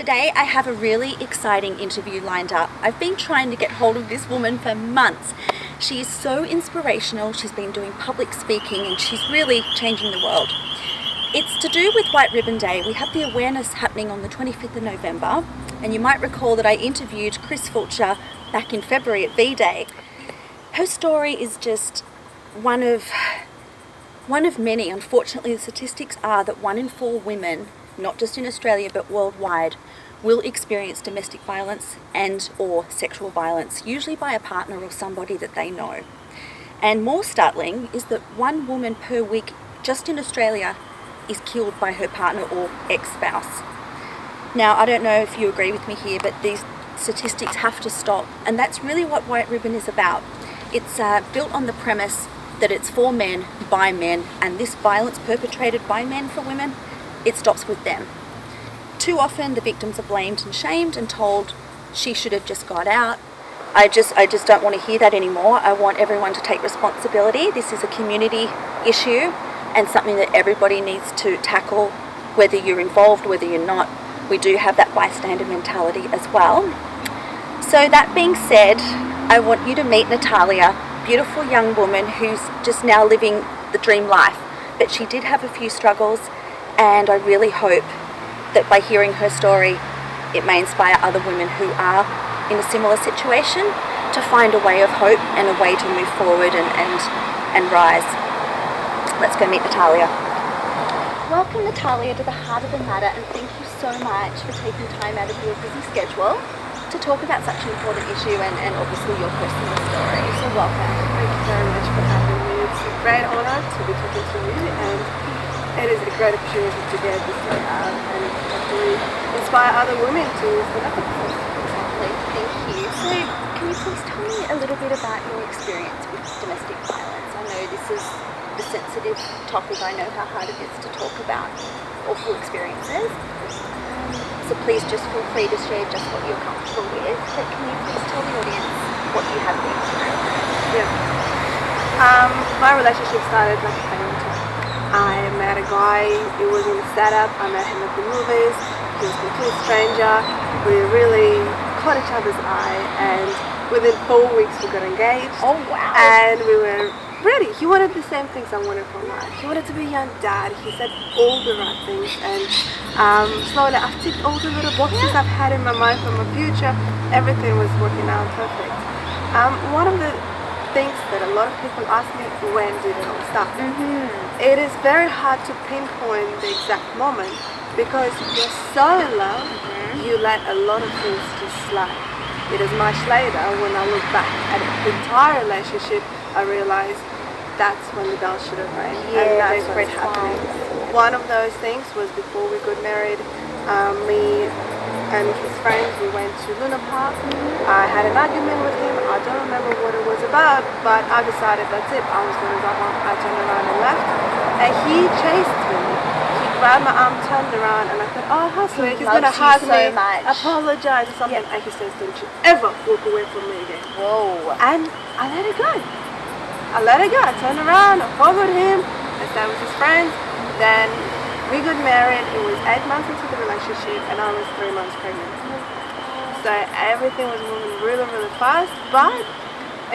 Today I have a really exciting interview lined up. I've been trying to get hold of this woman for months. She is so inspirational. She's been doing public speaking and she's really changing the world. It's to do with White Ribbon Day. We have the awareness happening on the 25th of November, and you might recall that I interviewed Chris Fulcher back in February at V-Day. Her story is just one of many. Unfortunately, the statistics are that 1 in 4 women, not just in Australia but worldwide, will experience domestic violence and or sexual violence, usually by a partner or somebody that they know. And more startling is that 1 woman per week just in Australia is killed by her partner or ex-spouse. Now, I don't know if you agree with me here, but these statistics have to stop, and that's really what White Ribbon is about. It's built on the premise that it's for men, by men, and this violence perpetrated by men for women, it stops with them. Too often the victims are blamed and shamed and told she should have just got out. I just don't want to hear that anymore. I want everyone to take responsibility. This is a community issue and something that everybody needs to tackle, whether you're involved, whether you're not. We do have that bystander mentality as well. So that being said, I want you to meet Natalia, beautiful young woman who's just now living the dream life. But she did have a few struggles, and I really hope that by hearing her story, it may inspire other women who are in a similar situation to find a way of hope and a way to move forward and rise. Let's go meet Natalia. Welcome, Natalia, to the heart of the matter, and thank you so much for taking time out of your busy schedule to talk about such an important issue and obviously your personal story. So welcome. Thank you very much for having me. It's a great honor to be talking to you, and it is a great opportunity to get this story out and hopefully inspire other women to stand up for themselves. Exactly. Thank you. So can you please tell me a little bit about your experience with domestic violence? I know this is a sensitive topic. I know how hard it is to talk about awful experiences. So please just feel free to share just what you're comfortable with. But can you please tell the audience what you have been through? Yeah. My relationship started like a family time. I met a guy. It was in a setup. I met him at the movies. He was a complete stranger. We really caught each other's eye, and within 4 weeks we got engaged. Oh wow! And we were ready. He wanted the same things I wanted from life. He wanted to be a young dad. He said all the right things, and slowly I've ticked all the little boxes I've had in my mind for my future. Everything was working out perfect. One of the things that a lot of people ask me, when did it all start? It is very hard to pinpoint the exact moment because you're so in love, you let a lot of things just slide. It is much later when I look back at the entire relationship, I realized that's when the bell should have rang, and that's what happened. One of those things was before we got married. Me and his friends, we went to Luna Park. I had an argument with him. I don't remember what it was about, but I decided that's it. I was going to go home. I turned around and left, and he chased me. He grabbed my arm, turned around, and I thought, oh, how sweet. He's going to hug me, apologize or something. And he says, don't you ever walk away from me again. Whoa. And I let it go. I turned around, I followed him, I stayed with his friends. Then we got married. It was 8 months into the relationship, and I was 3 months pregnant. So everything was moving really, really fast. But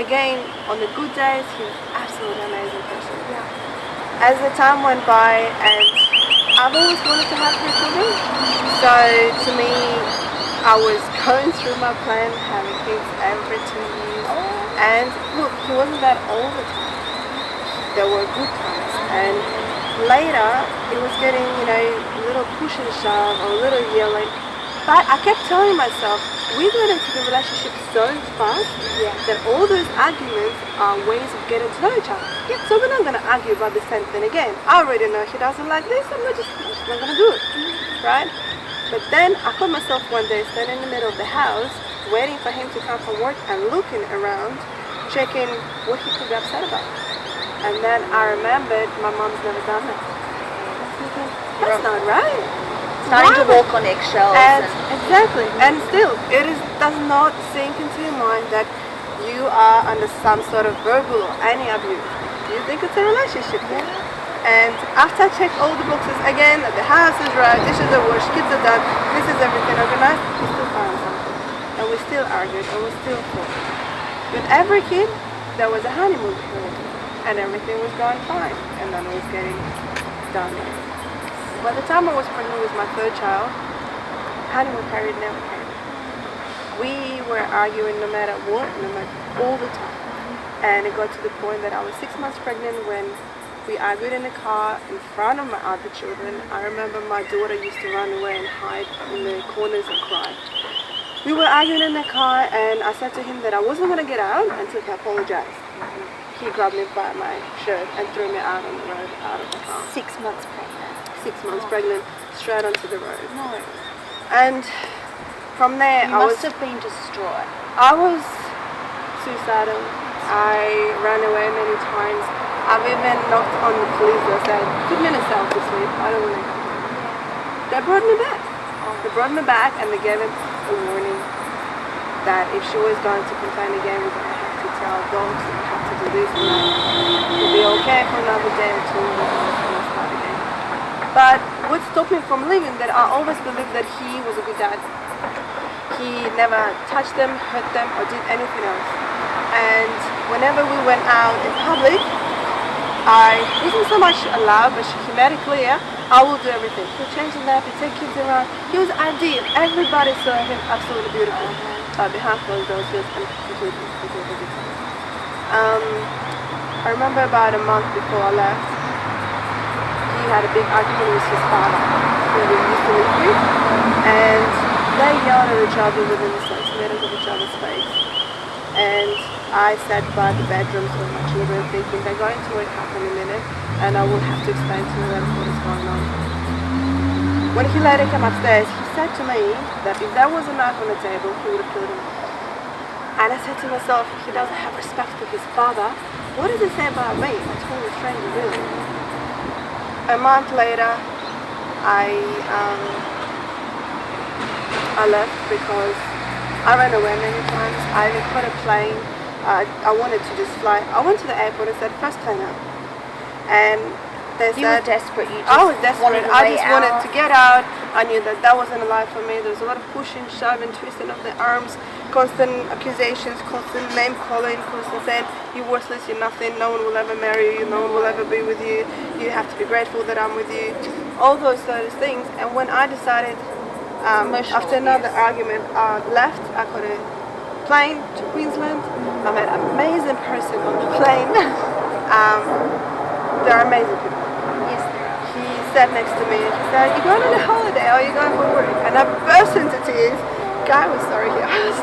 again, on the good days, he was absolutely amazing person. As the time went by, and I've always wanted to have 3 children. So to me, I was going through my plan, having kids every 2 years. And look, he wasn't that all the time. There were good times, and later it was getting, a little push and shove or a little yelling. But I kept telling myself, we got into the relationship so fast that all those arguments are ways of getting to know each other. So we're not going to argue about the same thing again. I already know he doesn't like this, I'm just not going to do it, right? But then I caught myself one day standing in the middle of the house, waiting for him to come from work and looking around, checking what he could be upset about. And then I remembered my mom's never done that. I was thinking, that's not right. Starting to walk on eggshells. Exactly. And still, does not sink into your mind that you are under some sort of verbal or any abuse. You think it's a relationship. And after I checked all the boxes again, that the house is right, dishes are washed, kids are done, this is everything organized, we still found something. And we still argued, and we still fought. With every kid, there was a honeymoon period, and everything was going fine, and then it was getting done. By the time I was pregnant with my third child, honeymoon period never came. We were arguing no matter what, all the time. And it got to the point that I was 6 months pregnant when we argued in the car in front of my other children. I remember my daughter used to run away and hide in the corners and cry. We were arguing in the car, and I said to him that I wasn't going to get out until he apologized. He grabbed me by my shirt and threw me out on the road, out of the car. 6 months pregnant. 6 months pregnant, straight onto the road. No. And from there, You must have been distraught. I was suicidal. I ran away many times. I've even knocked on the police and said, put me in a cell to sleep. I don't want to go. They brought me back. They brought me back, and they gave him a warning that if she was going to complain again, we're going to have to tell dogs, and we have to do this and that. It'll be okay for another day or two, and we'll start again. But what stopped me from leaving, that I always believed that he was a good dad. He never touched them, hurt them, or did anything else. And whenever we went out in public, I wasn't so much allowed, but he made it clear, I will do everything. He'll change the nappy, take kids around. He was ideal. Everybody saw him absolutely beautiful. But behind closed doors, he was completely different. I remember about a month before I left, he had a big argument with his father, who we used to live with, and they yelled at each other within the 6 meters of each other's face. And I sat by the bedrooms with my children thinking they're going to wake up in a minute, and I will have to explain to them what is going on. When he later came upstairs, he said to me that if there was a knife on the table, he would have killed him. And I said to myself, if he doesn't have respect for his father, what does it say about me? A total stranger, really. A month later, I left because I ran away many times. I even caught a plane. I wanted to just fly. I went to the airport and said, first plane out. And they You said, were desperate. I was desperate. I just wanted out. to get out. I knew that that wasn't a life for me. There was a lot of pushing, shoving, twisting of the arms, constant accusations, constant name calling, constant saying, you're worthless, you're nothing, no one will ever marry you, no one will ever be with you, you have to be grateful that I'm with you. All those sort of things. And when I decided, after another argument, I left, I got a plane to Queensland. I met an amazing person on the plane. They're amazing people. Yes, there are. He sat next to me and he said, you going on a holiday or are you going for work? And I burst into tears. Guy was sorry, he asked.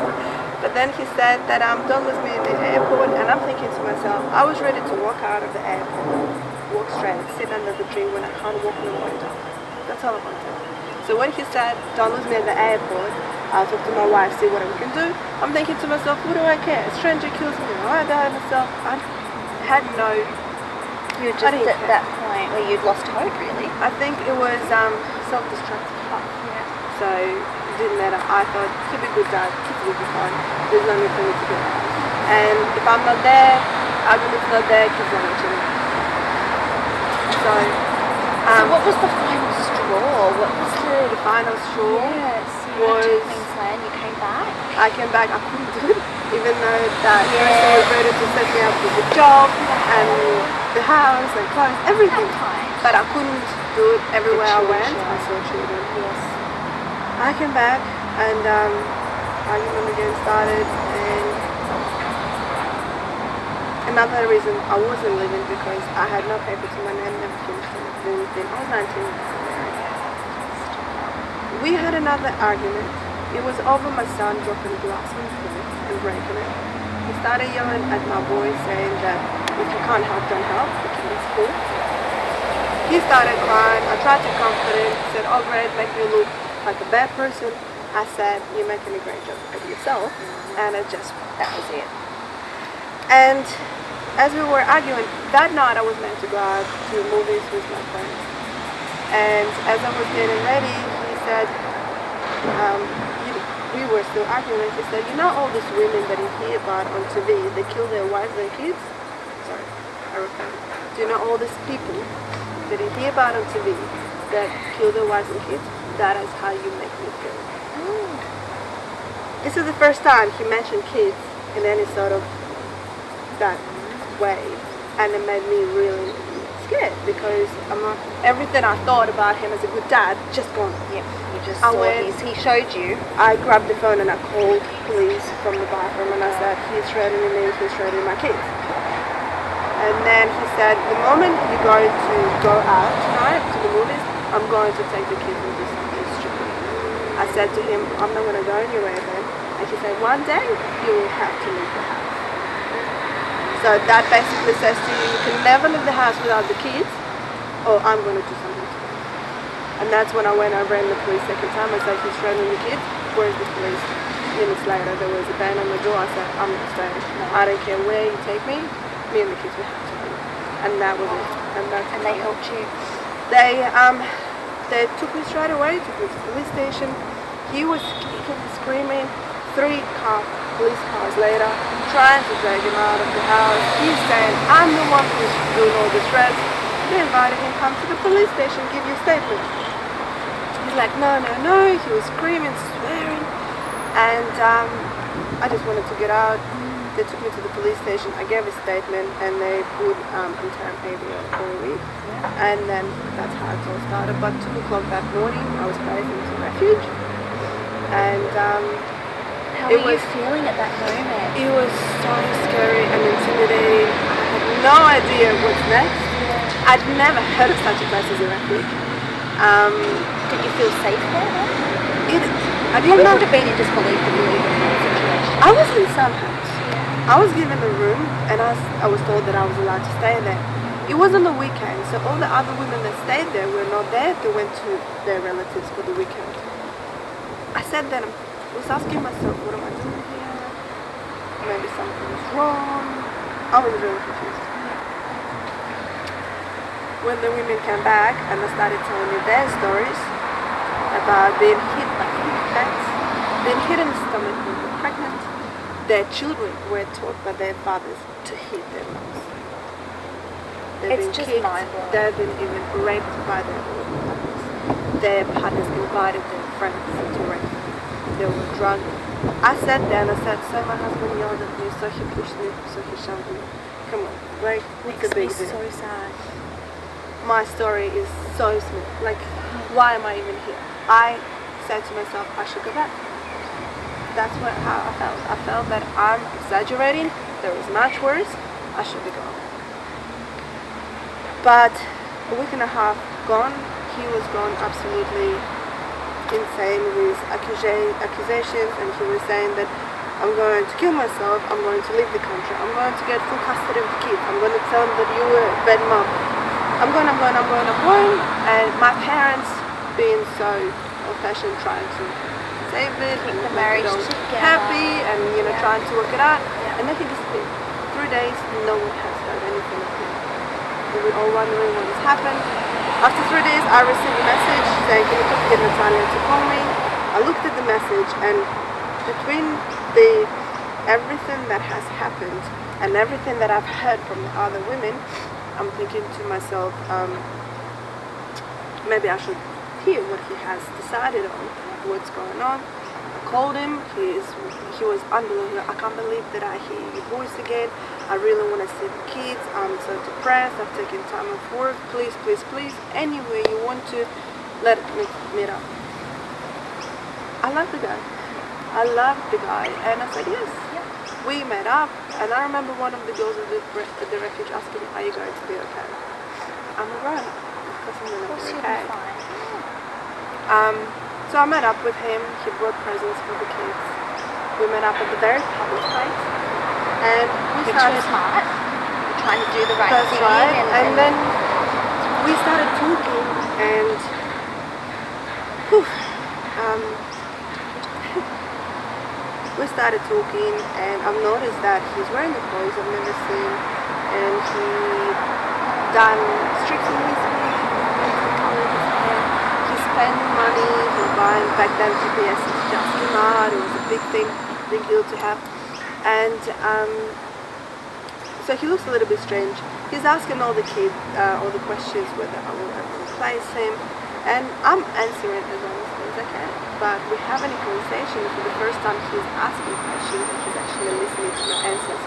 But then he said that don't lose me in the airport, and I'm thinking to myself, I was ready to walk out of the airport, walk straight, sit under the tree when I can't walk no more. That's all I wanted. So when he said, don't lose me at the airport, I'll talk to my wife, see what we can do. I'm thinking to myself, what do I care? A stranger kills me, I die myself. I had no... You were just at that point where you'd lost hope, really. I think it was self-destructive. Yeah. So it didn't matter. I thought, keep a good dad, kids will be fine. There's no need for me to get out. And if I'm not there, argument's not there, kids are not chilling. So what was the final straw? What was the final straw? Yes, you went to was Queensland, you came back. I came back, I couldn't do it, even though that person was ready to set me up with a job and the house and clothes, everything. But I couldn't do it everywhere I went. I saw children. Yes. I came back and argument again started, and another reason I wasn't living because I had no paper to my name, never finished anything. I was 19. We had another argument. It was over my son dropping glass on the floor and breaking it. He started yelling at my boy saying that if you can't help, don't help. The kid is full. He started crying. I tried to comfort him. He said, oh great, make me look like a bad person. I said, you're making a great job of yourself. And that was it. And as we were arguing, that night I was meant to go out to movies with my friends. And as I was getting ready, he said, we were still arguing, he said, you know all these women that you hear about on TV, they kill their wives and kids? Sorry, I repeat. Do you know all these people that you hear about on TV that kill their wives and kids, that is how you make me feel. This is the first time he mentioned kids in any sort of that way, and it made me really scared because everything I thought about him as a good dad just gone. Yep, you just saw he showed you. I grabbed the phone and I called police from the bathroom and I said, he's threatening me, he's threatening my kids. And then he said, the moment you're going to go out tonight to the movies, I'm going to take the kids and do something stupid. I said to him, I'm not going to go anywhere then. And he said, one day you will have to leave the house. So that basically says to you, you can never leave the house without the kids, or I'm going to do something to them. And that's when I went over in the police second time. I said, he's threatening the kids, where's the police? Minutes later, there was a bang on the door. I said, I'm not staying. I don't care where you take me and the kids will have to leave. And that was it. And they helped you? They took me straight away, took me to the police station. He was screaming, 3 police cars later, trying to drag him out of the house. He's saying, I'm the one who's doing all the threats. They invited him, come to the police station, give you a statement. He's like, no. He was screaming, swearing. And I just wanted to get out. They took me to the police station. I gave a statement and they put intern ABO for a week. And then that's how it all started. But 2 o'clock that morning, I was placed into refuge. And how were you feeling at that moment? It was so scary and intimidating. I had no idea what's next. I'd never heard of such a place as a refuge. Did you feel safe there? I didn't know. Would have been in disbelief that you were even in that situation? I was in some house. I was given a room and I was told that I was allowed to stay there. It was on the weekend, so all the other women that stayed there were not there. They went to their relatives for the weekend. I said then, I was asking myself, what am I doing here? Maybe something's wrong. I was really confused. When the women came back and they started telling me their stories about being hit by bats, being hit in the stomach when they were pregnant, their children were taught by their fathers to hit their moms. It's just mind-blowing. They've been even raped by their own partners. Their partners invited their friends to rape them. They were drunk. I sat there and I said, so my husband yelled at me, so he pushed me, so he shoved me. Come on, like, it's a big deal. So sad. My story is so small. Like, why am I even here? I said to myself, I should go back. That's how I felt. I felt that I'm exaggerating. There is much worse. I should be gone. But a week and a half gone, he was gone absolutely insane with accusations, and he was saying that I'm going to kill myself, I'm going to leave the country, I'm going to get full custody of the kids, I'm going to tell them that you were a bad mom. I'm going, and my parents being so old-fashioned, trying to save it, keep and the marriage happy, and trying to work it out, and then he disappeared. 3 days, no one has heard anything of him. We were all wondering what has happened. After 3 days, I received a message saying, can you please get Natalia to call me? I looked at the message, and between everything that has happened and everything that I've heard from the other women, I'm thinking to myself, maybe I should hear what he has decided on, what's going on. I called him. He was unbelievable. I can't believe that I hear your voice again. I really want to see the kids. I'm so depressed. I've taken time off work. Please, please, please. Anywhere you want to, let me meet up. I love the guy. And I said yes. We met up, and I remember one of the girls at the refuge asking me, are you going to be okay? I'm a grown-up. Of course I'm going to be okay. So I met up with him. He brought presents for the kids. We met up at the very public place, and we started smart. You're trying to do the right thing. Right. And then we started talking, and we started talking, and I've noticed that he's wearing the clothes I've never seen, and he done strips in his hair, he's spending money, he's buying, back then GPS just came out, it was a big deal to have, and so he looks a little bit strange, He's asking all the kids all the questions whether I will ever replace him, and I'm answering as honestly as I can. But we're having a conversation, and for the first time he's asking questions and he's actually listening to my answers.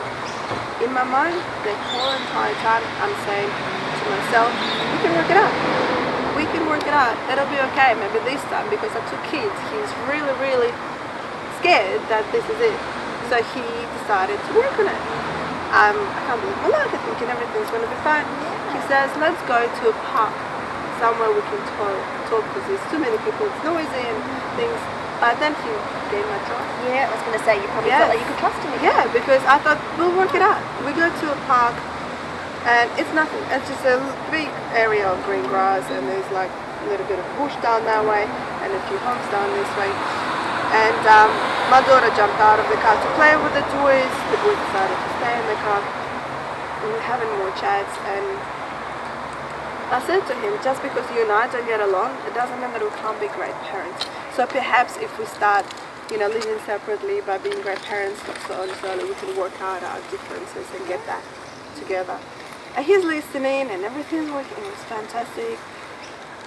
In my mind, the whole entire time I'm saying to myself, we can work it out. We can work it out. It'll be okay, maybe this time, because I took kids. He's really, really scared that this is it. So he decided to work on it. I can't believe my luck. I'm thinking everything's going to be fine. He says, let's go to a park, somewhere we can talk because there's too many people, it's noisy and things. But then he gave my trust. Yeah, I was going to say, you probably felt like you could trust him again. Yeah, because I thought, we'll work it out. We go to a park, and it's nothing. It's just a big area of green grass, and there's like a little bit of bush down that way, and a few homes down this way. And my daughter jumped out of the car to play with the toys. The boy decided to stay in the car. We were having more chats, and I said to him, just because you and I don't get along, it doesn't mean that we can't be great parents. So perhaps if we start, living separately by being great parents, slowly we can work out our differences and get that together. And he's listening, and everything's working. It was fantastic.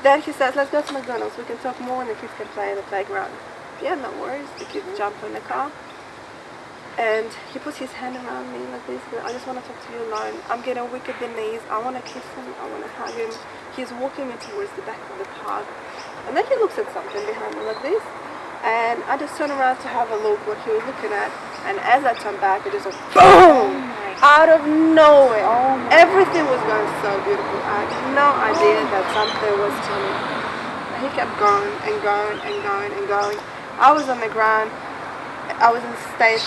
Then he says, let's go to McDonald's. We can talk more, and the kids can play in the playground. Yeah, no worries. The kids jump in the car. And he puts his hand around me like this. I just want to talk to you alone. I'm getting weak at the knees. I want to kiss him. I want to hug him. He's walking me towards the back of the park. And then he looks at something behind me like this. And I just turn around to have a look what he was looking at. And as I turn back, it just went boom! Out of nowhere. Everything was going so beautiful. I had no idea that something was coming. He kept going and going and going and going. I was on the ground. I was in a state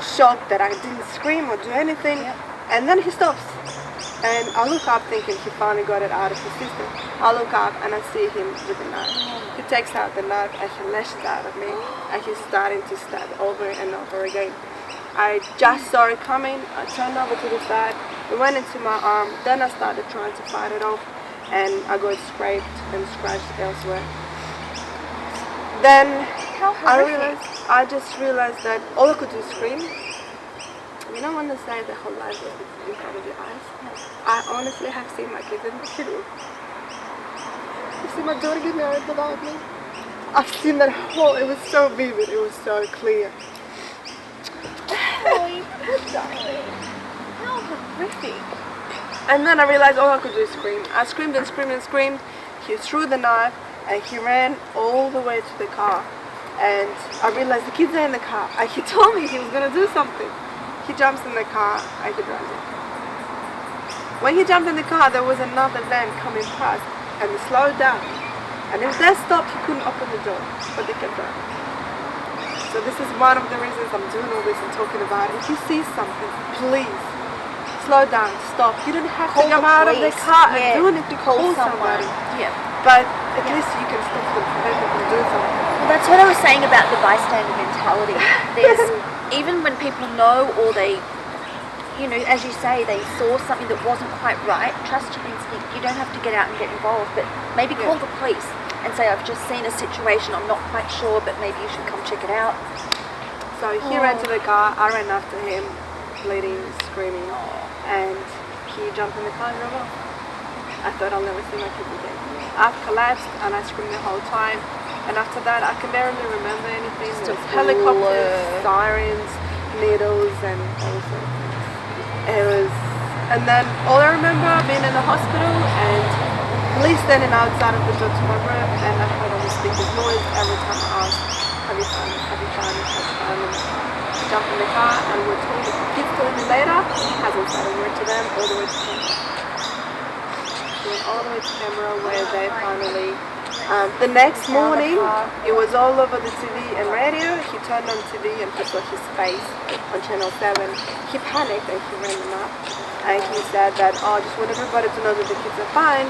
shocked that I didn't scream or do anything. Yep. And then he stops. And I look up thinking he finally got it out of his system. I look up and I see him with a knife. He takes out the knife and he lashes out at me. And he's starting to stab over and over again. I just saw it coming. I turned over to the side. It went into my arm. Then I started trying to fight it off. And I got scraped and scratched elsewhere. Then I just realized that all I could do is scream. You know when they say the whole life was in front of your eyes? I honestly have seen my kids in the kiddo. I've seen my daughter get married without me. I've seen that whole, it was so vivid, it was so clear. Oh, you poor darling. How horrific. And then I realized all I could do is scream. I screamed and screamed and screamed. He threw the knife and he ran all the way to the car. And I realized the kids are in the car. And he told me he was going to do something. He jumps in the car and he drives it. When he jumped in the car, there was another van coming past and he slowed down. And if they stopped, he couldn't open the door, but they kept driving. So this is one of the reasons I'm doing all this and talking about it. If you see something, please slow down, stop. You don't have to come out of the car and do it to call somebody. Yeah. But at least you can stop them, prevent them from doing something. Well, that's what I was saying about the bystander mentality. There's even when people know or they, as you say, they saw something that wasn't quite right, trust your instinct. You don't have to get out and get involved, but maybe call the police and say, I've just seen a situation, I'm not quite sure, but maybe you should come check it out. So he ran to the car, I ran after him, bleeding, screaming, and he jumped in the car and drove off. I thought I'll never see my kids again. I've collapsed and I screamed the whole time. And after that, I can barely remember anything. There was helicopters, sirens, needles, and all sorts of things. And then all I remember being in the hospital and police standing outside of the door to my room, and I heard all the speakers noise every time I asked, have you found it, have you found it, have you found it? I jumped in the car and we're told the kids told me later, hasn't said a word to them, all the way to camera. We went all the way to camera where they finally the next morning, it was all over the TV and radio. He turned on TV and he saw his face on Channel 7. He panicked and he ran them up. And he said that, I just want everybody to know that the kids are fine.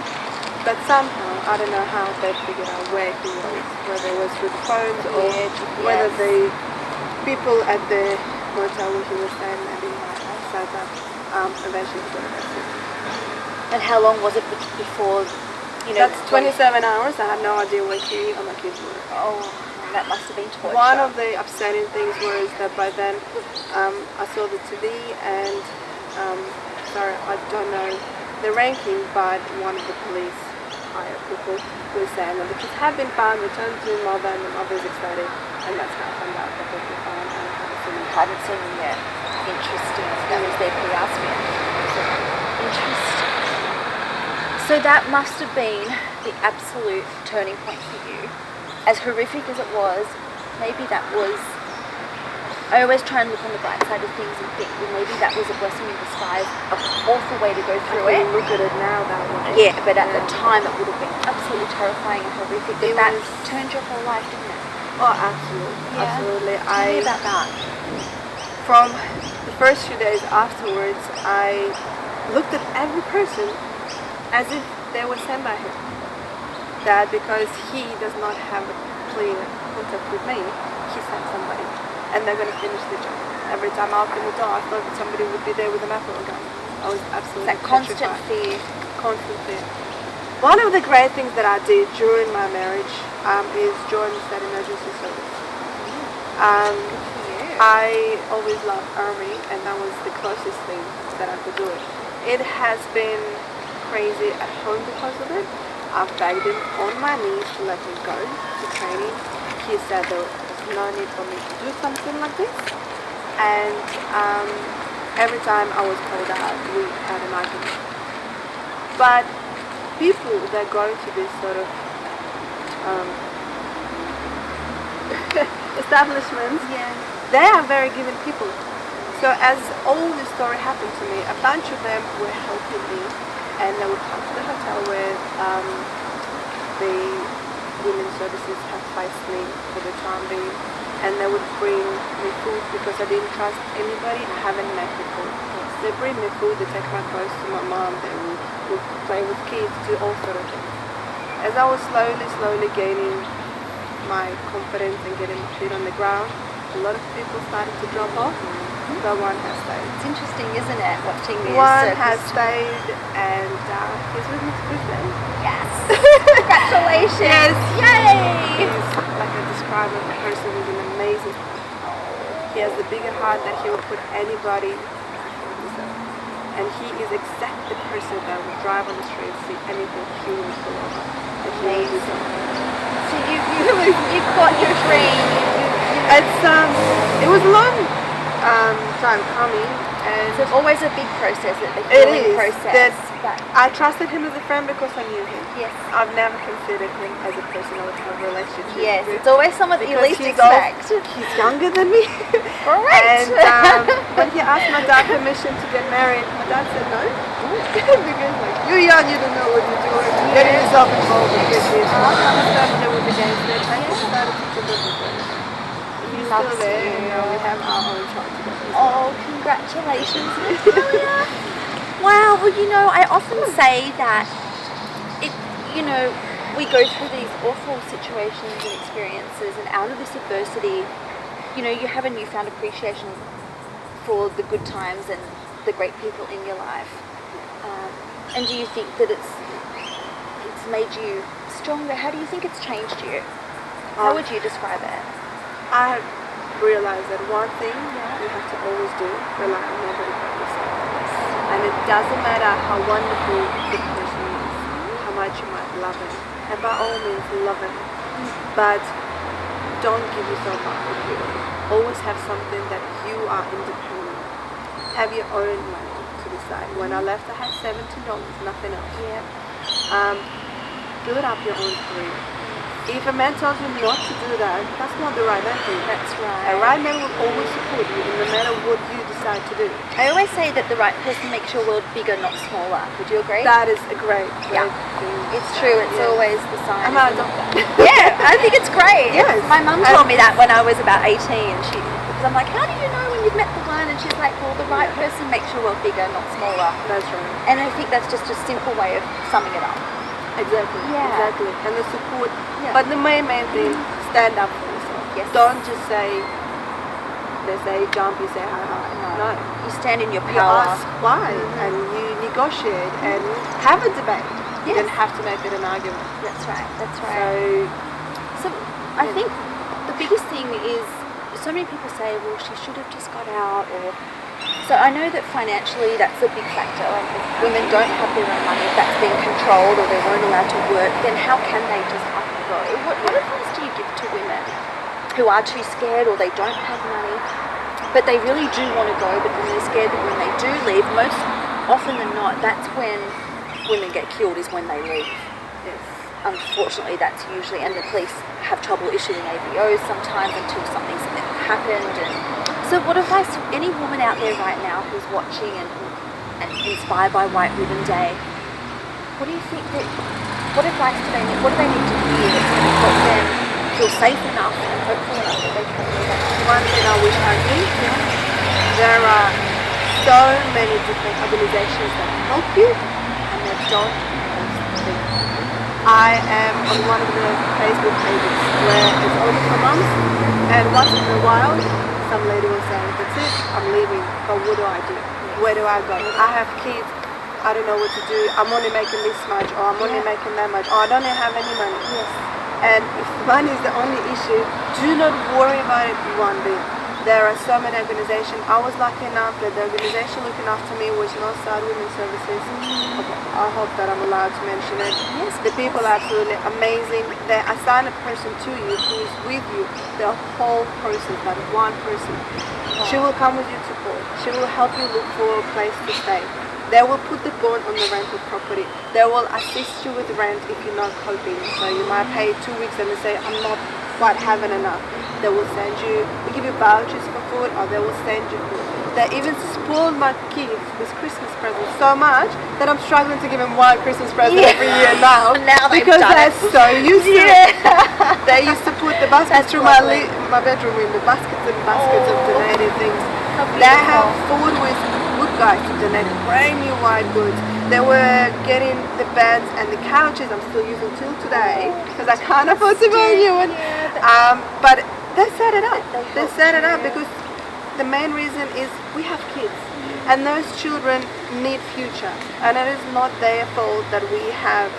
But somehow, I don't know how they figured out where he was. Whether it was through the phones or whether the people at the motel where he was staying maybe said that eventually he got arrested. And how long was it before... That's 27 hours. I had no idea where he or my kids were. Oh, that must have been torture. One of the upsetting things was that by then I saw the TV and, sorry, I don't know the ranking, but one of the police higher people was saying that the kids have been found, returned to the mother, and the mother is excited, and that's how I found out that they've been found, and I haven't seen them. Hadn't seen them yet. Interesting. That was their PR spin. Interesting. So that must have been the absolute turning point for you. As horrific as it was, maybe that was... I always try and look on the bright side of things and think, well, maybe that was a blessing in disguise, an awful way to go through it. Look at it now that way. Yeah, but at the time it would have been absolutely terrifying and horrific. But that turned your whole life, didn't it? Oh, absolutely. Yeah. Absolutely. Tell me about that. From the first few days afterwards, I looked at every person as if they were sent by him. That because he does not have a clear contact with me, he sent somebody. And they're going to finish the job. Every time I opened the door, I thought that somebody would be there with a mackerel gun. I was absolutely that constant petrified. fear. Constant fear. One of the great things that I did during my marriage is join the state emergency service. I always loved army, and that was the closest thing that I could do it. It has been crazy at home because of it. I've begged him on my knees to let me go to training. He said there was no need for me to do something like this, and every time I was called out, we had an argument. But people that go to this sort of establishments, they are very giving people. So as all this story happened to me, a bunch of them were helping me, and they would come to the hotel where the women's services have placed me for the time being, and they would bring me food because I didn't trust anybody I haven't met before. They bring me food, they take my clothes to my mom, they would play with kids, do all sort of things. As I was slowly gaining my confidence and getting my feet on the ground, a lot of people started to drop off, but one has stayed. It's interesting, isn't it, watching this? One has stayed, and he's with me to this day. Yes! Congratulations! Yes! Yay! He's, like I described him, a person who's an amazing person. He has the bigger heart that he will put anybody before himself. And he is exactly the person that will drive on the street, see anything, he will pull over. And he will do something. So you've got your dream. It was a long time coming, and So it's always a big process, the it healing is. process. That I trusted him as a friend because I knew him. Yes. I've never considered him as a person I would have a relationship Yes, with. it's always someone that you Because least expect. He's younger than me. Correct. And when he asked my dad permission to get married, my dad said no. Because like, you're young, you don't know what you're doing. Getting yourself involved with this. My family was against it. I just started to live with it. He's Loves still there, you. and we have our own child together. Oh, congratulations, Natalia. Wow, well, you know, I often say that we go through these awful situations and experiences, and out of this adversity, you have a newfound appreciation for the good times and the great people in your life. And do you think that it's made you stronger? How do you think it's changed you? How would you describe it? I have realized that one thing you have to always do, rely on nobody but yourself. And it doesn't matter how wonderful the person is, how much you might love him. And by all means, love him. But don't give yourself up for people. Always have something that you are independent. Have your own money to decide. When I left, I had $17, nothing else. Yeah. Build up your own career. If a man tells you not to do that, that's not the right man for you. That's right. A right man will always support you no matter what you decide to do. I always say that the right person makes your world bigger, not smaller. Would you agree? That is a great thing. It's true. It's always the sign. I'm gonna adopt that. Yeah, I think it's great. Yes. My mum told me that when I was about 18. Because I'm like, how do you know when you've met the one? And she's like, well, the right person makes your world bigger, not smaller. That's right. And I think that's just a simple way of summing it up. Exactly. Yeah. Exactly. And the support. Yeah. But the main thing, stand up for yourself. Yes. Don't just say, they say jump, you say hi. No. You stand in your You power. ask why, and you negotiate and have a debate. You don't have to make it an argument. That's right. That's right. So I think the biggest thing is so many people say, well, she should have just got out, or So I know that financially that's a big factor. Like if women don't have their own money, if that's being controlled or they weren't allowed to work, then how can they just up and go? What advice do you give to women who are too scared or they don't have money, but they really do want to go, but then they're scared that when they do leave, most often than not, that's when women get killed, is when they leave. Yes. Unfortunately, that's usually, and the police have trouble issuing AVOs sometimes until something's happened. And so what advice, any woman out there right now who's watching and inspired by White Ribbon Day, what do you think that, what advice do they need, what do they need to hear that's going to help them feel safe enough and hopeful enough that they can do that? One thing I wish I knew, there are so many different organizations that help you and they don't post things. I am on one of the Facebook pages where it's only for moms, and once in a while some lady will say, that's it, I'm leaving, but what do I do? Where do I go? I have kids, I don't know what to do, I'm only making this much, or I'm only making that much, or I don't have any money. Yes. And if money is the only issue, do not worry about it one bit. There are so many organizations. I was lucky enough that the organization looking after me was Northside Women's Services. I hope that I'm allowed to mention it. Yes. The people are absolutely amazing. They assign a person to you who is with you, the whole process, not one person. She will come with you to court. She will help you look for a place to stay. They will put the bond on the rental property. They will assist you with rent if you're not coping. So you might pay 2 weeks and they say, I'm not quite having enough. They will send you, we give you vouchers for food, or they will send you food. They even spoiled my kids with Christmas presents so much that I'm struggling to give them one Christmas present every year now. Now they've because done they're it. so used to it. They used to put the baskets through my bedroom window, baskets and baskets of donated things. They have food with good guys to donate brand new white goods. They were getting the beds and the couches I'm still using till today because I can't afford to buy a new one. But they set it up. They set it up because the main reason is we have kids and those children need future, and it is not their fault that we have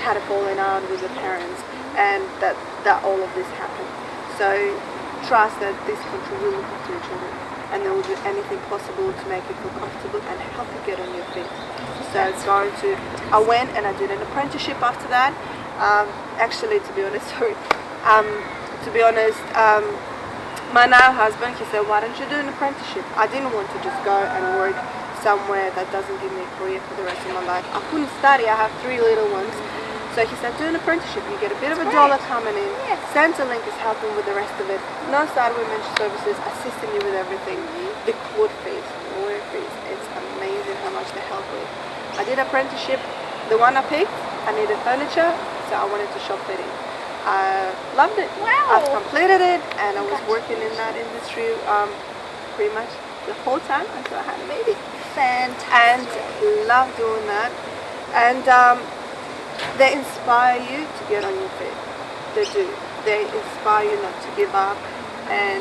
had a falling out with the parents and that all of this happened. So trust that this country will look after your children and they will do anything possible to make you feel comfortable and help you get on your feet. So I went and I did an apprenticeship after that. Actually, to be honest, my now husband, he said, why don't you do an apprenticeship? I didn't want to just go and work somewhere that doesn't give me a career for the rest of my life. I couldn't study, I have 3 little ones. So he said, do an apprenticeship, you get a bit of a dollar coming in. Yes. Centrelink is helping with the rest of it. Northside Women's Services assisting you with everything. The court fees, lawyer fees, it's amazing how much they help with. I did apprenticeship, the one I picked, I needed furniture, so I wanted to shop fitting. I loved it. Wow. I've completed it and I was working in that industry pretty much the whole time until I had a baby. Fantastic. And love doing that. And they inspire you to get on your feet. They do. They inspire you not to give up. And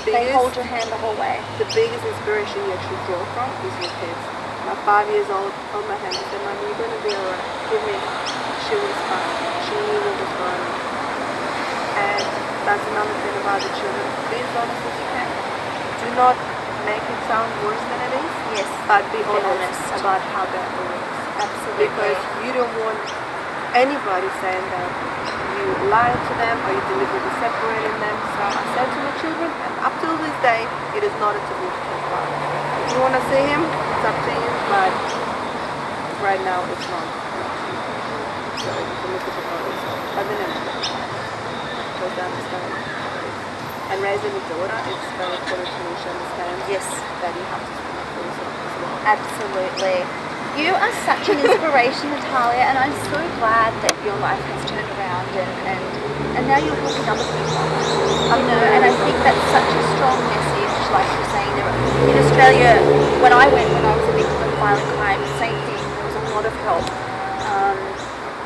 they hold your hand the whole way. The biggest inspiration you actually draw from is your kids. My 5 years old held my hand and said, Mommy, you're going to be alright. Give me. She was fine. She knew what was going on. And that's another thing about the children. Be as honest as you can. Do not make it sound worse than it is. Yes. But be honest about how bad it is. Absolutely. Because you don't want anybody saying that you lied to them or you deliberately separated them. So I said to my children, and up till this day, it is not a taboo to talk about. If you want to see him, it's up to you, but right now it's not. So you can look at the photos. But then because they understand. And raising a daughter, it's very important to you to understand that you have to stand up for yourself as well. Absolutely. You are such an inspiration, Natalia, and I'm so glad that your life has turned around and now you're helping other people. And I think that's such a strong message, like you're saying. In Australia, when I was a victim of violent crime, same thing, there was a lot of help.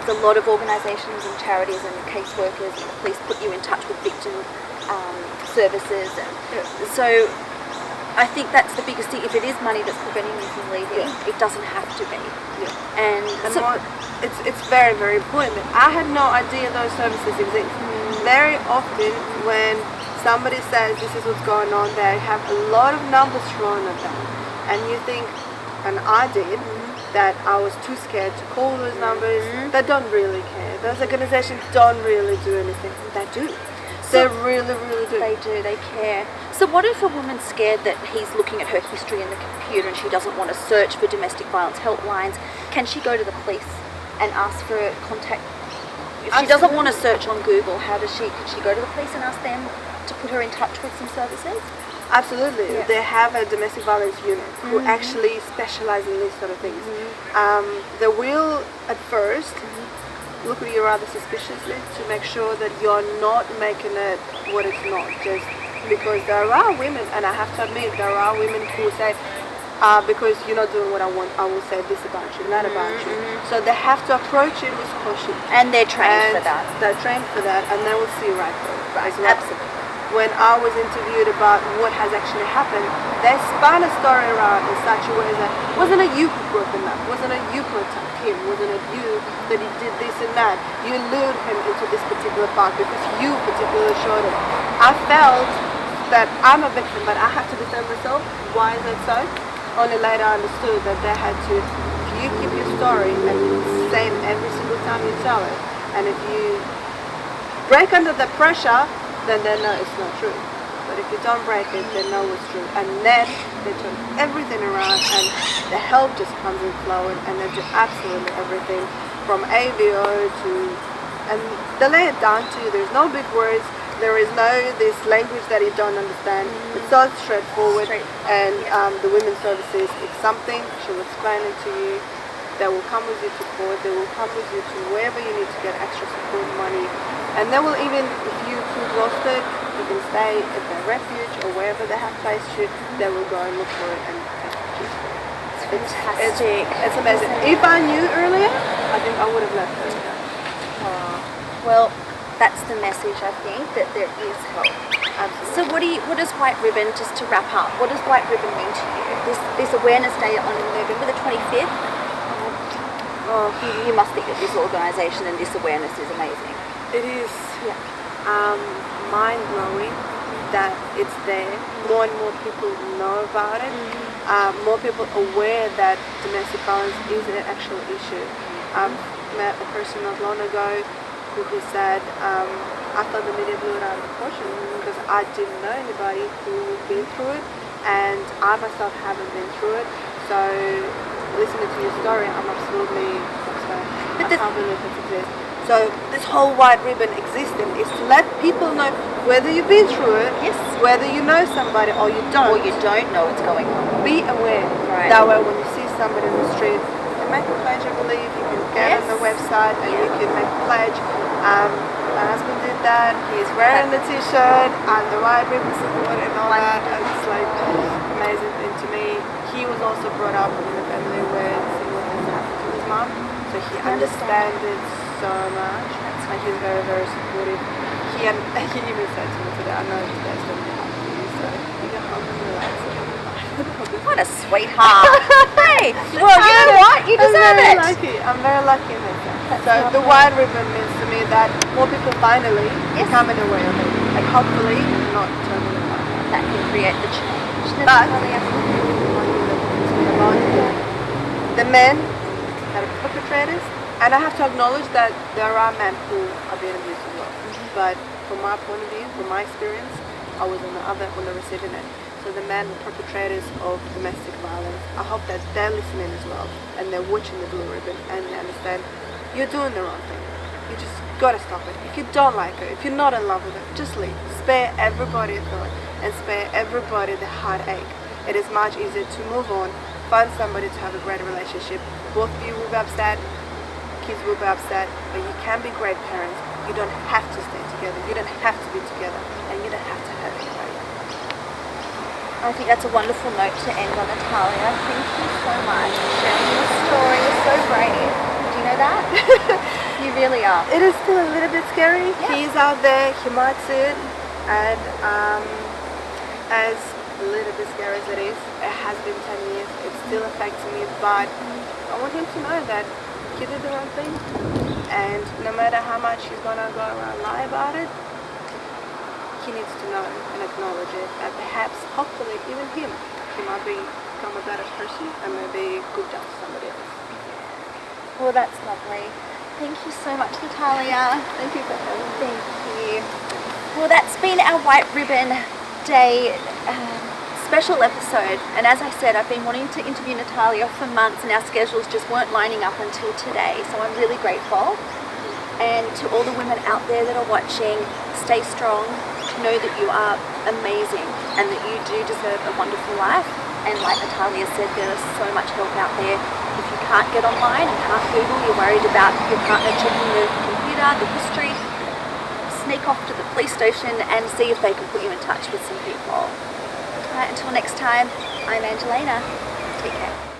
There's a lot of organisations and charities and caseworkers and the police put you in touch with victim services. And so I think that's the biggest thing. If it is money that's preventing you from leaving, it doesn't have to be. And so, it's very, very important. I had no idea those services exist. Very often when somebody says this is what's going on, they have a lot of numbers thrown at them, and you think, and I did, that I was too scared to call those numbers. They don't really care. Those organizations don't really do anything. They do. They really, really do. They do, they care. So what if a woman's scared that he's looking at her history in the computer and she doesn't want to search for domestic violence helplines? Can she go to the police and ask for contact? If she doesn't want to search on Google, could she go to the police and ask them to put her in touch with some services? Absolutely. Yeah. They have a domestic violence unit who actually specialize in these sort of things. They will, at first, look at you rather suspiciously to make sure that you're not making it what it's not, just because there are women, and I have to admit, there are women who say, because you're not doing what I want, I will say this about you, not about you. So they have to approach it with caution. And they're trained for that. They're trained for that, and they will see right through it. Right, absolutely. When I was interviewed about what has actually happened, they spun a story around in such a way that wasn't it you who broke him up, wasn't it you who attacked him, wasn't it you that he did this and that, you lured him into this particular park because you particularly showed him. I felt that I'm a victim, but I have to defend myself. Why is that so? Only later I understood that they had to, if you keep your story and it's the same every single time you tell it, and if you break under the pressure, then they know it's not true. But if you don't break it, they know it's true. And then they turn everything around and the help just comes in flowing, and they do absolutely everything from AVO to, and they lay it down to you. There's no big words. There is no this language that you don't understand. It's so straightforward. And the women's services, if something, she'll explain it to you. They will come with you to court. They will come with you to wherever you need to get extra support money. And they will even, if you feel lost it, you can stay at their refuge or wherever they have placed you. They will go and look for it and take you. It's fantastic. It's amazing. If I knew earlier, I think I would have left earlier. Well, that's the message, I think, that there is help. Absolutely. So what does White Ribbon, just to wrap up, what does White Ribbon mean to you? This awareness day on November the 25th? You must think that this organisation and this awareness is amazing. It is mind-blowing that it's there. More and more people know about it. More people aware that domestic violence is an actual issue. I've met a person not long ago who said, I thought the media blew it out of proportion because I didn't know anybody who'd been through it, and I myself haven't been through it. So listening to your story, I'm absolutely I can't believe it exists. So this whole White Ribbon existing is to let people know whether you've been through it, whether you know somebody or you don't. Or you don't know what's going on. Be aware. Right. That way when you see somebody in the street, you can make a pledge, I believe. You can get on the website and you can make a pledge. My husband did that. He's wearing the t-shirt and the White Ribbon support and all that. And it's like amazing thing to me. He was also brought up in a family where similar things happened to his mom. So he understands it so much. And he's very, very supportive. He even said to me today, I know this guy's going to be hard for you, so you go home and relax. What a sweetheart. Hey, well, you know what? You deserve it. I'm very lucky in that sense. So the White Ribbon means to me that more people finally becoming aware of it. And hopefully not totally that can create the change. But the men that are perpetrators, and I have to acknowledge that there are men who are being abused as well. But from my point of view, from my experience, I was on the receiving end. So the men, the perpetrators of domestic violence, I hope that they're listening as well, and they're watching the Blue Ribbon, and they understand you're doing the wrong thing. You just gotta stop it. If you don't like her, if you're not in love with her, just leave. Spare everybody a thought, and spare everybody the heartache. It is much easier to move on, find somebody to have a great relationship. Both of you will be upset, kids will be upset, but you can be great parents. You don't have to stay together, you don't have to be together, and you don't have to hurt anybody. I think that's a wonderful note to end on, Natalia. Thank you so much for sharing your story. You're so brave. Do you know that? You really are. It is still a little bit scary. Yeah. He's out there, he might see it, and as a little bit scary as it is, it has been 10 years, it still affects me, but I want him to know that he did the wrong thing, and no matter how much he's gonna go around and lie about it, he he needs to know and acknowledge it, and perhaps, hopefully, even he might become a better person and maybe good job to somebody else. Well, that's lovely. Thank you so much, Natalia. Thank you for having me. Thank you. Well, that's been our White Ribbon Day special episode, and as I said, I've been wanting to interview Natalia for months and our schedules just weren't lining up until today, so I'm really grateful. And to all the women out there that are watching, stay strong, know that you are amazing and that you do deserve a wonderful life. And like Natalia said, there is so much help out there. If you can't get online and can't Google, you're worried about your partner checking the computer, the history, sneak off to the police station and see if they can put you in touch with some people. Until next time, I'm Angelena. Take care.